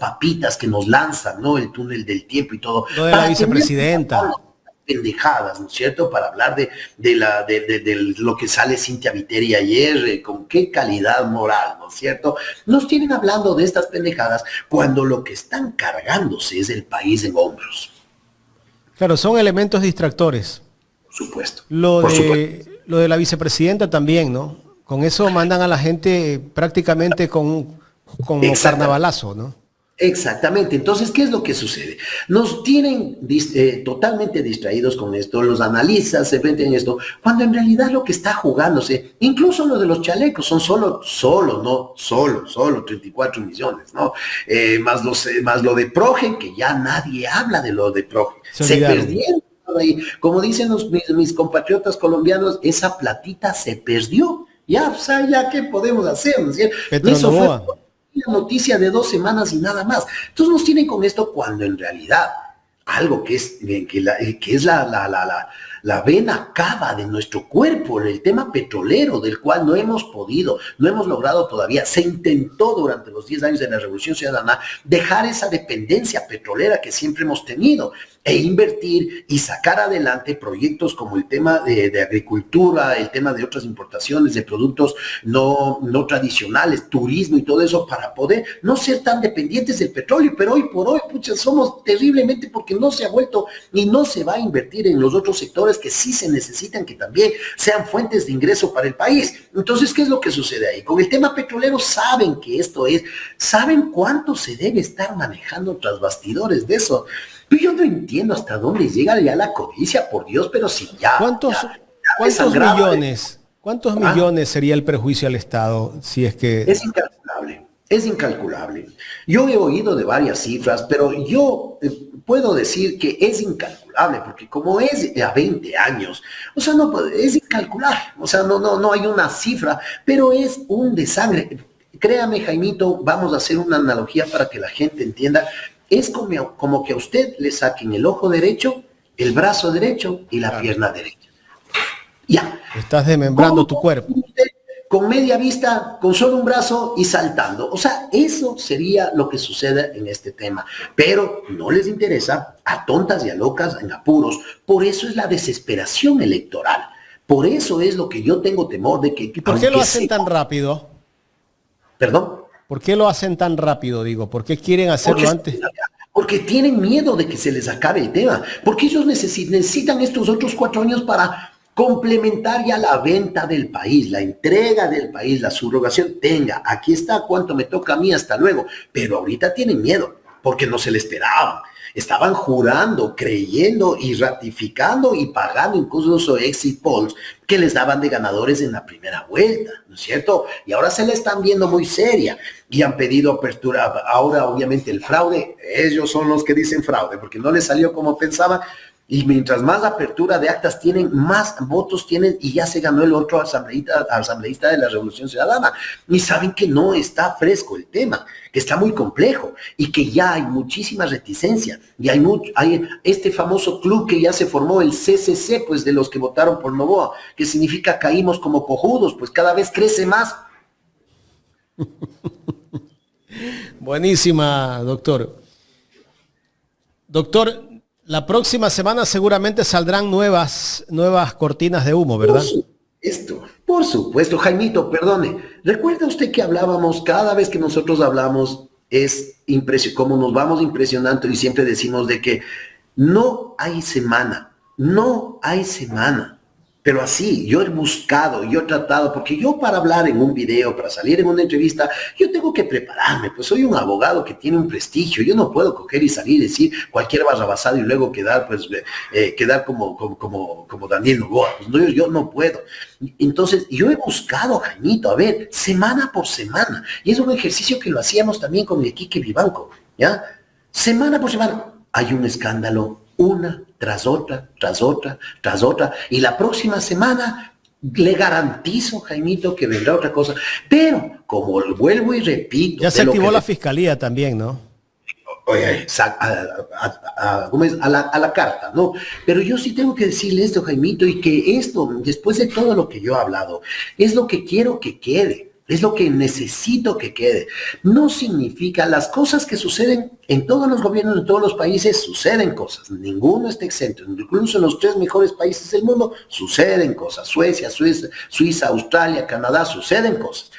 B: papitas que nos lanzan, ¿no? El túnel del tiempo y todo.
A: Lo de la vicepresidenta.
B: Pendejadas, ¿no es cierto? Para hablar de lo que sale Cintia Viteri ayer, con qué calidad moral, ¿no es cierto? Nos tienen hablando de estas pendejadas cuando lo que están cargándose es el país en hombros.
A: Claro, son elementos distractores.
B: Por supuesto.
A: Lo de la vicepresidenta también, ¿no? Con eso mandan a la gente prácticamente con carnavalazo, ¿no?
B: Exactamente. Entonces, ¿qué es lo que sucede? Nos tienen totalmente distraídos con esto, los analistas se meten en esto, cuando en realidad lo que está jugándose, incluso lo de los chalecos, son solo 34 millones, ¿no? Más lo de Progen, que ya nadie habla de lo de Progen. Se perdieron. Como dicen mis compatriotas colombianos, esa platita se perdió. Ya, pues, ya ¿qué podemos hacer? ¿No es cierto? Eso fue una noticia de 2 semanas y nada más. Entonces nos tienen con esto cuando en realidad algo que es la vena cava de nuestro cuerpo, el tema petrolero, del cual no hemos logrado todavía. Se intentó durante los 10 años de la Revolución Ciudadana dejar esa dependencia petrolera que siempre hemos tenido e invertir y sacar adelante proyectos como el tema de agricultura, el tema de otras importaciones de productos no tradicionales, turismo y todo eso, para poder no ser tan dependientes del petróleo. Pero hoy por hoy, somos terriblemente, porque no se ha vuelto y no se va a invertir en los otros sectores que sí se necesitan, que también sean fuentes de ingreso para el país. Entonces, ¿qué es lo que sucede ahí? Con el tema petrolero saben saben cuánto se debe estar manejando tras bastidores de eso. Pero yo no entiendo hasta dónde llega ya la codicia, por Dios, pero si ya.
A: ¿Cuántos millones sería el perjuicio al Estado si es que...
B: Es incalculable. Yo he oído de varias cifras, pero yo puedo decir que es incalculable, porque como es a 20 años, es incalculable. No hay una cifra, pero es un desangre. Créame, Jaimito, vamos a hacer una analogía para que la gente entienda. Es como que a usted le saquen el ojo derecho, el brazo derecho y la pierna derecha. Ya.
A: Estás desmembrando tu cuerpo.
B: con media vista, con solo un brazo y saltando. O sea, eso sería lo que sucede en este tema. Pero no les interesa a tontas y a locas en apuros. Por eso es la desesperación electoral. Por eso es lo que yo tengo temor de que...
A: ¿Y por qué lo hacen tan rápido?
B: ¿Perdón?
A: ¿Por qué lo hacen tan rápido, digo? ¿Por qué quieren hacerlo antes?
B: Porque tienen miedo de que se les acabe el tema. Porque ellos necesitan estos otros 4 años para complementar ya la venta del país, la entrega del país, la subrogación. Tenga, aquí está cuánto me toca a mí, hasta luego. Pero ahorita tienen miedo porque no se le esperaban. Estaban jurando, creyendo y ratificando y pagando incluso los exit polls que les daban de ganadores en la primera vuelta, ¿no es cierto? Y ahora se la están viendo muy seria y han pedido apertura. Ahora, obviamente, el fraude, ellos son los que dicen fraude porque no les salió como pensaban. Y mientras más apertura de actas tienen, más votos tienen y ya se ganó el otro asambleísta de la Revolución Ciudadana. Y saben que no está fresco el tema, que está muy complejo y que ya hay muchísima reticencia. Y hay este famoso club que ya se formó, el CCC, pues de los que votaron por Noboa, que significa caímos como cojudos, pues cada vez crece más.
A: Buenísima, doctor. Doctor, la próxima semana seguramente saldrán nuevas cortinas de humo, ¿verdad?
B: Por supuesto, Jaimito, perdone. ¿Recuerda usted que hablábamos, cada vez que nosotros hablamos, es impresionante, como nos vamos impresionando y siempre decimos de que no hay semana. Pero así, yo he buscado, yo he tratado, porque yo para hablar en un video, para salir en una entrevista, yo tengo que prepararme, pues soy un abogado que tiene un prestigio, yo no puedo coger y salir y decir cualquier barrabasada y luego quedar como Daniel Noboa, pues no, yo no puedo. Entonces, yo he buscado, Jaimito, a ver, semana por semana, y es un ejercicio que lo hacíamos también con el Quique Vivanco, ¿ya? Semana por semana, hay un escándalo, una tras otra, y la próxima semana le garantizo, Jaimito, que vendrá otra cosa. Pero, como vuelvo y repito...
A: Ya se activó la fiscalía también, ¿no?
B: Oye, a la carta, ¿no? Pero yo sí tengo que decirle esto, Jaimito, y que esto, después de todo lo que yo he hablado, es lo que quiero que quede. Es lo que necesito que quede. No significa las cosas que suceden en todos los gobiernos, en todos los países, suceden cosas. Ninguno está exento. Incluso en los 3 mejores países del mundo suceden cosas. Suecia, Suiza, Australia, Canadá, suceden cosas.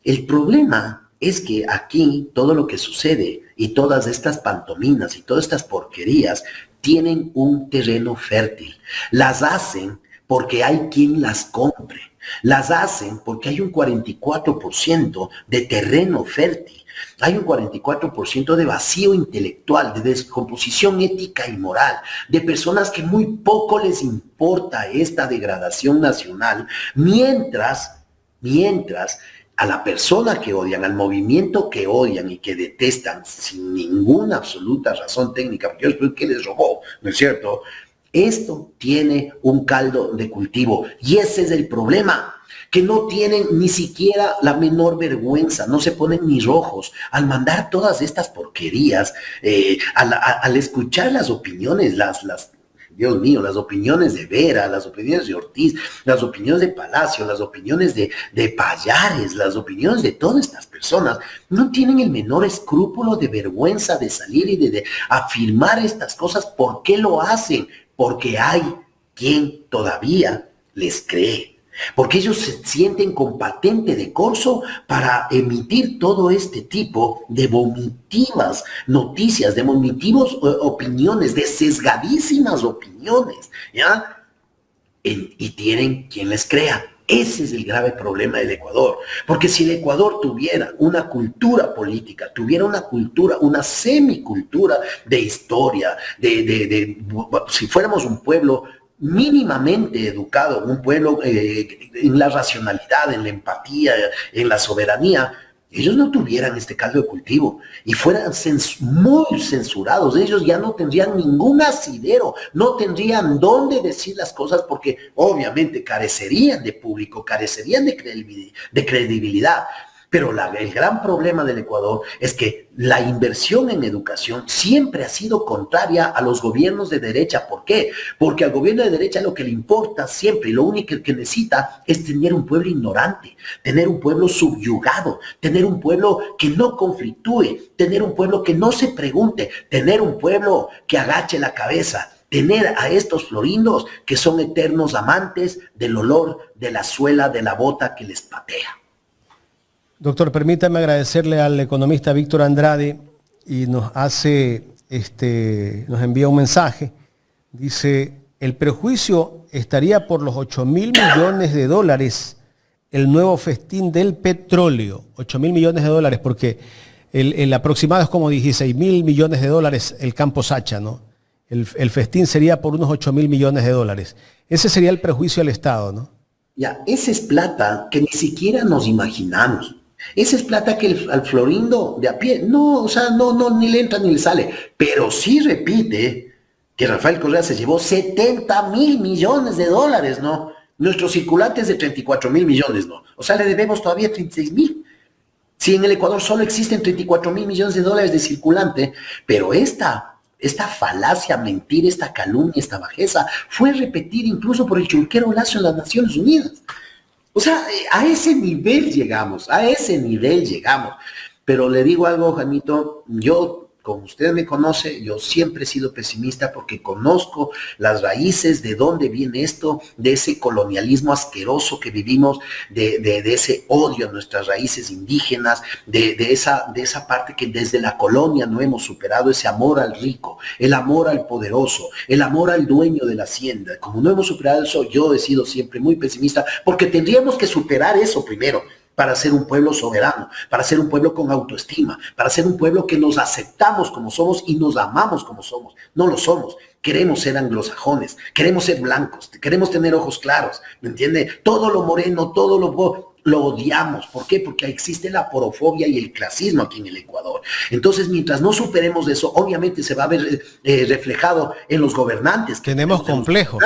B: El problema es que aquí todo lo que sucede y todas estas pantominas y todas estas porquerías tienen un terreno fértil. Las hacen porque hay quien las compre. Las hacen porque hay un 44% de terreno fértil, hay un 44% de vacío intelectual, de descomposición ética y moral, de personas que muy poco les importa esta degradación nacional, mientras a la persona que odian, al movimiento que odian y que detestan sin ninguna absoluta razón técnica, porque yo espero que les robó, ¿no es cierto? Esto tiene un caldo de cultivo y ese es el problema, que no tienen ni siquiera la menor vergüenza, no se ponen ni rojos al mandar todas estas porquerías, al escuchar las opiniones, Dios mío, las opiniones de Vera, las opiniones de Ortiz, las opiniones de Palacio, las opiniones de Payares, las opiniones de todas estas personas, no tienen el menor escrúpulo de vergüenza de salir y de afirmar estas cosas. ¿Por qué lo hacen? Porque hay quien todavía les cree, porque ellos se sienten con patente de corso para emitir todo este tipo de vomitivas noticias, de vomitivas opiniones, de sesgadísimas opiniones, ¿ya? Y tienen quien les crea. Ese es el grave problema del Ecuador, porque si el Ecuador tuviera una cultura política, tuviera una cultura, una semicultura de historia, si fuéramos un pueblo mínimamente educado, un pueblo en la racionalidad, en la empatía, en la soberanía, ellos no tuvieran este caldo de cultivo y fueran muy censurados. Ellos ya no tendrían ningún asidero, no tendrían dónde decir las cosas porque obviamente carecerían de público, carecerían de credibilidad. Pero el gran problema del Ecuador es que la inversión en educación siempre ha sido contraria a los gobiernos de derecha. ¿Por qué? Porque al gobierno de derecha lo que le importa siempre y lo único que necesita es tener un pueblo ignorante, tener un pueblo subyugado, tener un pueblo que no conflictúe, tener un pueblo que no se pregunte, tener un pueblo que agache la cabeza. Tener a estos florindos que son eternos amantes del olor de la suela de la bota que les patea.
A: Doctor, permítame agradecerle al economista Víctor Andrade y nos envía un mensaje. Dice, el prejuicio estaría por los 8.000 millones de dólares el nuevo festín del petróleo. 8.000 millones de dólares porque el aproximado es como 16.000 millones de dólares el campo Sacha, ¿no? El festín sería por unos 8.000 millones de dólares. Ese sería el prejuicio del Estado, ¿no?
B: Ya, esa es plata que ni siquiera nos imaginamos. Esa es plata que al florindo de a pie, no, ni le entra ni le sale. Pero sí repite que Rafael Correa se llevó 70.000 millones de dólares, ¿no? Nuestro circulante es de 34.000 millones, ¿no? O sea, le debemos todavía 36.000. Si en el Ecuador solo existen 34.000 millones de dólares de circulante, pero esta falacia, mentira, esta calumnia, esta bajeza, fue repetida incluso por el churquero Lazo en las Naciones Unidas. O sea, a ese nivel llegamos. Pero le digo algo, Janito, yo, como usted me conoce, yo siempre he sido pesimista porque conozco las raíces de dónde viene esto, de ese colonialismo asqueroso que vivimos, de ese odio a nuestras raíces indígenas, de esa parte que desde la colonia no hemos superado, ese amor al rico, el amor al poderoso, el amor al dueño de la hacienda. Como no hemos superado eso, yo he sido siempre muy pesimista porque tendríamos que superar eso primero, para ser un pueblo soberano, para ser un pueblo con autoestima, para ser un pueblo que nos aceptamos como somos y nos amamos como somos. No lo somos. Queremos ser anglosajones, queremos ser blancos, queremos tener ojos claros, ¿me entiende? Todo lo moreno, todo lo odiamos. ¿Por qué? Porque existe la porofobia y el clasismo aquí en el Ecuador. Entonces, mientras no superemos eso, obviamente se va a ver reflejado en los gobernantes.
A: Tenemos complejos.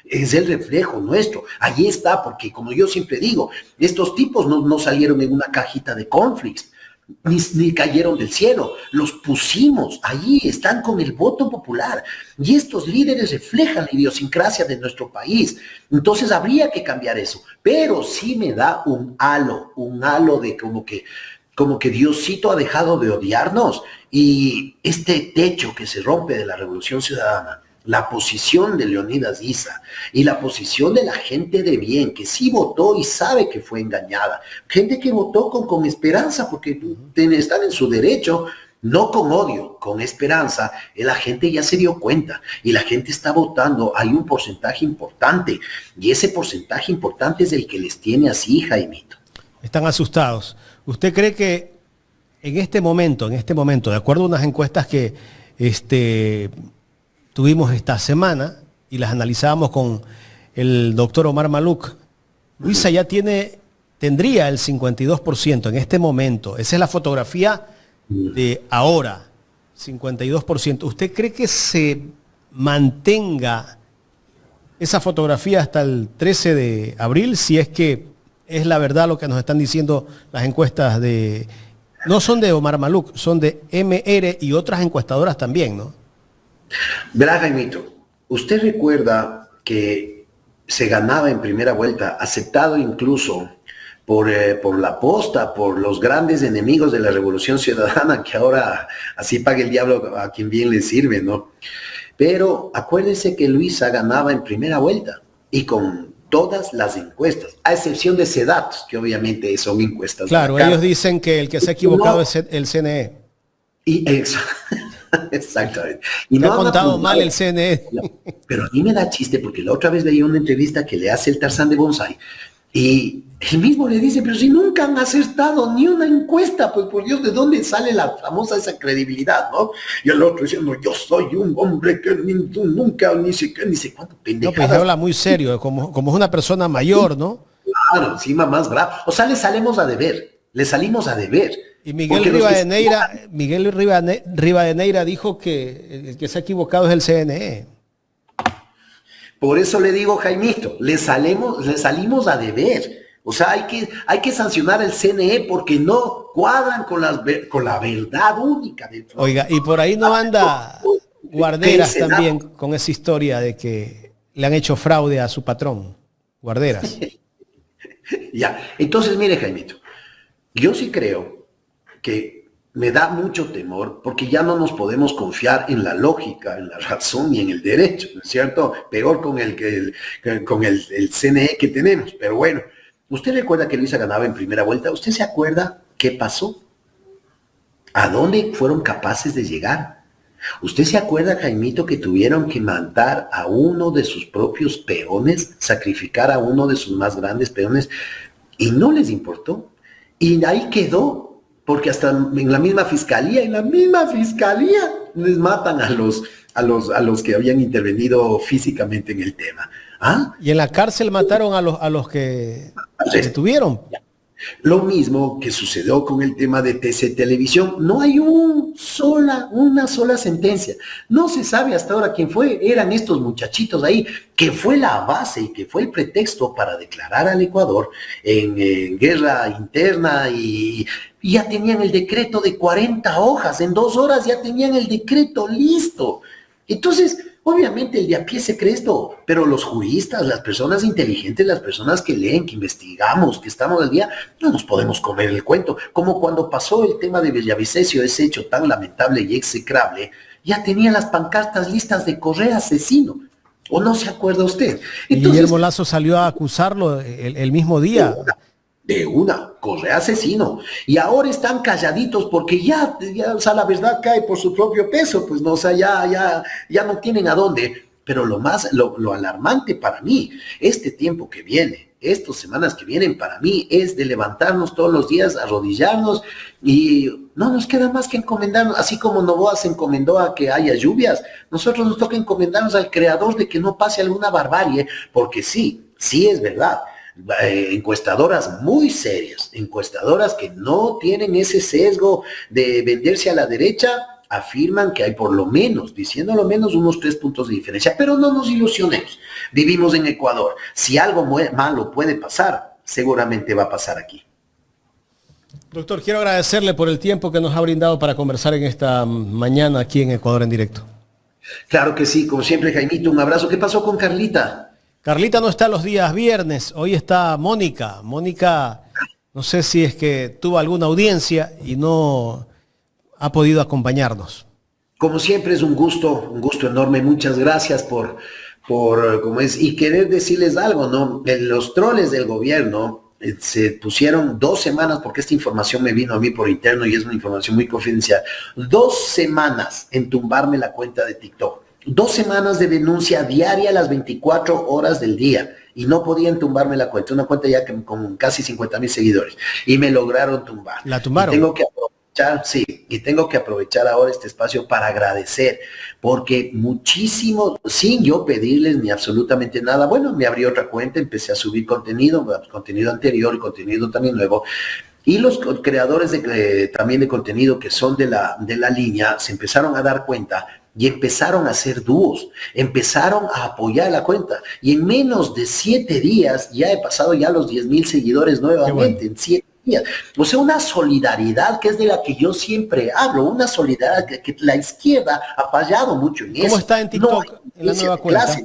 B: Es el reflejo nuestro. Allí está, porque como yo siempre digo, estos tipos no salieron en una cajita de cornflakes, ni cayeron del cielo. Los pusimos, allí están con el voto popular. Y estos líderes reflejan la idiosincrasia de nuestro país. Entonces habría que cambiar eso. Pero sí me da un halo de como que Diosito ha dejado de odiarnos. Y este techo que se rompe de la Revolución Ciudadana, la posición de Leonidas Issa y la posición de la gente de bien, que sí votó y sabe que fue engañada. Gente que votó con esperanza, porque están en su derecho, no con odio, con esperanza. La gente ya se dio cuenta y la gente está votando. Hay un porcentaje importante y ese porcentaje importante es el que les tiene así, Jaimito.
A: Están asustados. ¿Usted cree que en este momento, de acuerdo a unas encuestas que tuvimos esta semana y las analizábamos con el doctor Omar Maluk, Luisa ya tendría el 52% en este momento? Esa es la fotografía de ahora, 52%. ¿Usted cree que se mantenga esa fotografía hasta el 13 de abril? Si es que es la verdad lo que nos están diciendo las encuestas no son de Omar Maluk, son de MR y otras encuestadoras también, ¿no?
B: Verá, Jaimito, usted recuerda que se ganaba en primera vuelta, aceptado incluso por la posta, por los grandes enemigos de la Revolución Ciudadana, que ahora así paga el diablo a quien bien le sirve, ¿no? Pero acuérdese que Luisa ganaba en primera vuelta y con todas las encuestas, a excepción de Sedatos, que obviamente son encuestas.
A: Claro, ellos dicen que el que se ha equivocado es el CNE.
B: Exactamente.
A: Y no ha contado mal el CNE.
B: Pero a mí me da chiste porque la otra vez leí una entrevista que le hace el Tarzán de Bonsai y él mismo le dice, pero si nunca han acertado ni una encuesta, pues por Dios, ¿de dónde sale la famosa esa credibilidad, no? Y el otro diciendo, yo soy un hombre que nunca, ni sé cuánto pendejadas.
A: No, pues habla muy serio, como es una persona mayor, ¿no?
B: Claro, encima más bravo. O sea, le salimos a deber.
A: Y Miguel Rivadeneira dijo que el que se ha equivocado es el CNE.
B: Por eso le digo, Jaimito, le salimos a deber. O sea, hay que sancionar el CNE porque no cuadran con la verdad única del fraude.
A: Oiga, y por ahí no anda Guarderas también con esa historia de que le han hecho fraude a su patrón. Guarderas.
B: Ya, entonces mire, Jaimito, yo sí creo que me da mucho temor porque ya no nos podemos confiar en la lógica, en la razón y en el derecho, ¿no es cierto? Peor con el CNE que tenemos, pero bueno. ¿Usted recuerda que Luisa ganaba en primera vuelta? ¿Usted se acuerda qué pasó? ¿A dónde fueron capaces de llegar? ¿Usted se acuerda, Jaimito, que tuvieron que matar a uno de sus propios peones, sacrificar a uno de sus más grandes peones, y no les importó? Y ahí quedó, porque hasta en la misma fiscalía les matan a los que habían intervenido físicamente en el tema. ¿Ah?
A: Y en la cárcel mataron a los que se detuvieron.
B: Lo mismo que sucedió con el tema de TC Televisión. No hay una sola sentencia. No se sabe hasta ahora quién fue. Eran estos muchachitos ahí, que fue la base y que fue el pretexto para declarar al Ecuador en guerra interna y ya tenían el decreto de 40 hojas. En 2 horas ya tenían el decreto listo. Entonces, obviamente el de a pie se cree esto, pero los juristas, las personas inteligentes, las personas que leen, que investigamos, que estamos al día, no nos podemos comer el cuento. Como cuando pasó el tema de Villavicencio, ese hecho tan lamentable y execrable, ya tenía las pancartas listas de Correa asesino. ¿O no se acuerda usted?
A: Entonces, Guillermo Lasso salió a acusarlo el mismo día.
B: De una, Correa asesino. Y ahora están calladitos porque ya, o sea, la verdad cae por su propio peso, pues no, o sea, ya no tienen a dónde. Pero lo alarmante para mí, este tiempo que viene, estas semanas que vienen para mí es de levantarnos todos los días, arrodillarnos y no nos queda más que encomendarnos, así como Novoa se encomendó a que haya lluvias, nosotros nos toca encomendarnos al Creador de que no pase alguna barbarie, porque sí es verdad. Encuestadoras muy serias, encuestadoras que no tienen ese sesgo de venderse a la derecha, afirman que hay por lo menos, diciendo lo menos, unos 3 puntos de diferencia, pero no nos ilusionemos, vivimos en Ecuador, si algo malo puede pasar, seguramente va a pasar aquí.
A: Doctor, quiero agradecerle por el tiempo que nos ha brindado para conversar en esta mañana aquí en Ecuador en Directo.
B: Claro que sí, como siempre, Jaimito, un abrazo. ¿Qué pasó con Carlita?
A: Carlita no está los días viernes, hoy está Mónica. Mónica, no sé si es que tuvo alguna audiencia y no ha podido acompañarnos.
B: Como siempre es un gusto enorme. Muchas gracias por como es, y querer decirles algo, ¿no? Los troles del gobierno se pusieron 2 semanas, porque esta información me vino a mí por interno y es una información muy confidencial, 2 semanas en tumbarme la cuenta de TikTok. 2 semanas de denuncia diaria a las 24 horas del día y no podían tumbarme la cuenta, una cuenta ya con casi 50,000 seguidores y me lograron tumbar.
A: ¿La tumbaron?
B: Y tengo que aprovechar ahora este espacio para agradecer, porque muchísimo, sin yo pedirles ni absolutamente nada, bueno, me abrí otra cuenta, empecé a subir contenido anterior y contenido también nuevo. Y los creadores también de contenido que son de la línea se empezaron a dar cuenta y empezaron a hacer dúos, empezaron a apoyar la cuenta. Y en menos de 7 días ya he pasado ya los 10,000 seguidores nuevamente, en 7 días. O sea, una solidaridad que es de la que yo siempre hablo, una solidaridad que la izquierda ha fallado mucho en eso.
A: ¿Cómo está en TikTok en la nueva cuenta?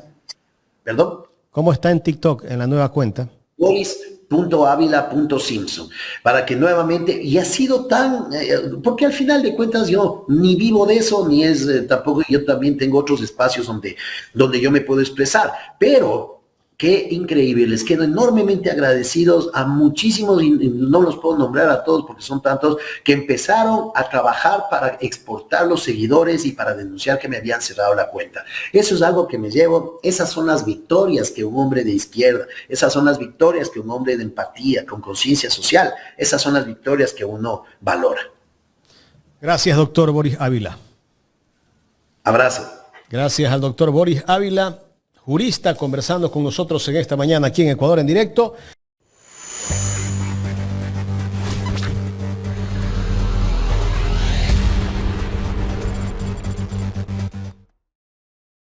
B: ¿Perdón?
A: ¿Cómo está en TikTok en la nueva cuenta?
B: Boris.avila.simpson, para que nuevamente, y ha sido tan, porque al final de cuentas yo ni vivo de eso, ni es tampoco, yo también tengo otros espacios donde yo me puedo expresar, pero qué increíble, les quedo enormemente agradecidos a muchísimos, y no los puedo nombrar a todos porque son tantos, que empezaron a trabajar para exportar los seguidores y para denunciar que me habían cerrado la cuenta. Eso es algo que me llevo, esas son las victorias que un hombre de izquierda, esas son las victorias que un hombre de empatía, con conciencia social, esas son las victorias que uno valora.
A: Gracias, doctor Boris Ávila.
B: Abrazo.
A: Gracias al doctor Boris Ávila, jurista, conversando con nosotros en esta mañana aquí en Ecuador en Directo.